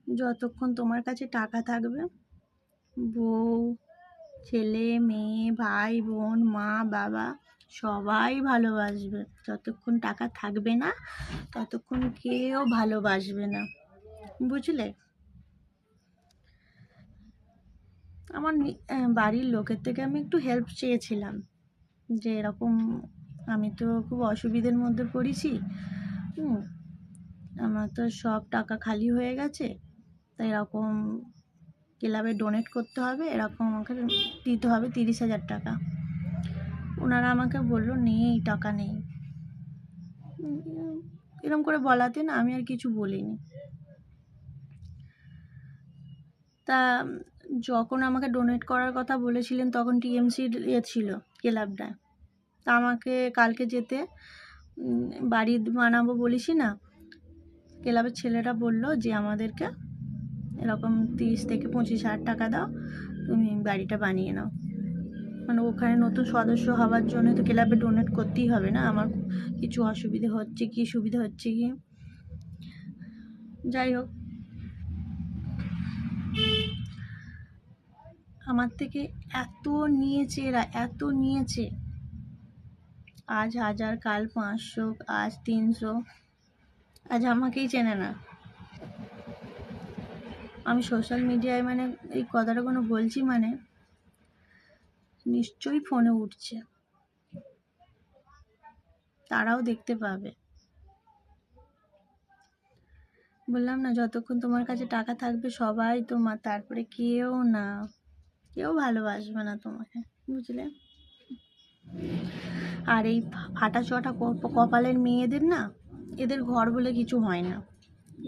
যতক্ষণ তোমার কাছে টাকা থাকবে, বউ, ছেলে, মেয়ে, ভাই, বোন, মা, বাবা সবাই ভালোবাসবে। যতক্ষণ টাকা থাকবে না ততক্ষণ কেউ ভালোবাসবে না, বুঝলে? আমার বাড়ির লোকের থেকে আমি একটু হেল্প চেয়েছিলাম, যে এরকম আমি তো খুব অসুবিধার মধ্যে পড়েছি, আমার তো সব টাকা খালি হয়ে গেছে, তাই এরকম ক্লাবে ডোনেট করতে হবে, এরকম আমাকে দিতে হবে 30,000 টাকা। ওনারা আমাকে বললো নেই, টাকা নেই। এরকম করে বলাতে না আমি আর কিছু বলিনি। তা যখন আমাকে ডোনেট করার কথা বলেছিলেন তখন টিএমসির ছিল ক্লাবটা, তা আমাকে কালকে যেতে বাড়ি বানাবো বলিস না, ক্লাবের ছেলেরা বললো যে আমাদেরকে এরকম 30 থেকে 25,000 টাকা দাও, তুমি বাড়িটা বানিয়ে নাও। মানে ওখানে নতুন সদস্য হওয়ার জন্য তো ক্লাবে ডোনেট করতেই হবে না, আমার কিছু অসুবিধে হচ্ছে কি সুবিধা হচ্ছে কি, যাই হোক আমার থেকে এত নিয়েছে এরা, এত নিয়েছে, আজ 1000, কাল 500, আজ 300, আজ আমাকেই চেনে না। আমি সোশ্যাল মিডিয়ায় মানে এই কথাটা কোনো বলছি মানে নিশ্চয়ই ফোনে উঠছে, তারাও দেখতে পাবে। বললাম না, যতক্ষণ তোমার কাছে টাকা থাকবে সবাই তোমার, তারপরে কেউ না, কেউ ভালোবাসবে না তোমাকে, বুঝলে? আর এই ফাটা চটা কপালের মেয়েদের না, এদের ঘর বলে কিছু হয় না,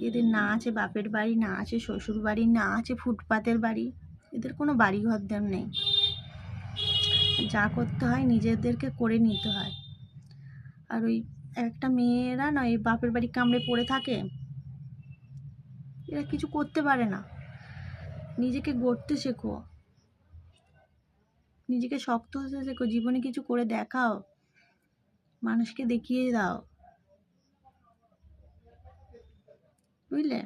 এদের না আছে বাপের বাড়ি, না আছে শ্বশুর বাড়ি, না আছে ফুটপাতের বাড়ি, এদের কোনো বাড়ি ঘর দেন নেই। যা করতে হয় নিজেদেরকে করে নিতে হয়। আর ওই একটা মেয়েরা না এই বাপের বাড়ি কামড়ে পড়ে থাকে, এরা কিছু করতে পারে না। নিজেকে গড়তে শেখো, নিজেকে শক্ত হতে শেখো, জীবনে কিছু করে দেখাও, মানুষকে দেখিয়ে দাও, বুঝলে?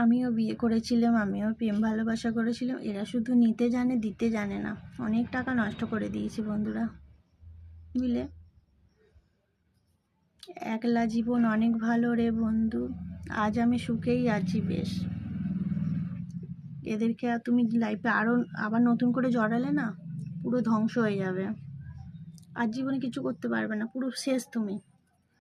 আমিও বিয়ে করেছিলাম, আমিও প্রেম ভালোবাসা করেছিলাম, এরা শুধু নিতে জানে, দিতে জানে না। অনেক টাকা নষ্ট করে দিয়েছি বন্ধুরা, বুঝলে? একলা জীবন অনেক ভালো রে বন্ধু, আজ আমি সুখেই আছি বেশ। এদেরকে আর তুমি লাইফে আবার নতুন করে জড়ালে না পুরো ধ্বংস হয়ে যাবে, আর জীবনে কিছু করতে পারবে না, পুরো শেষ তুমি।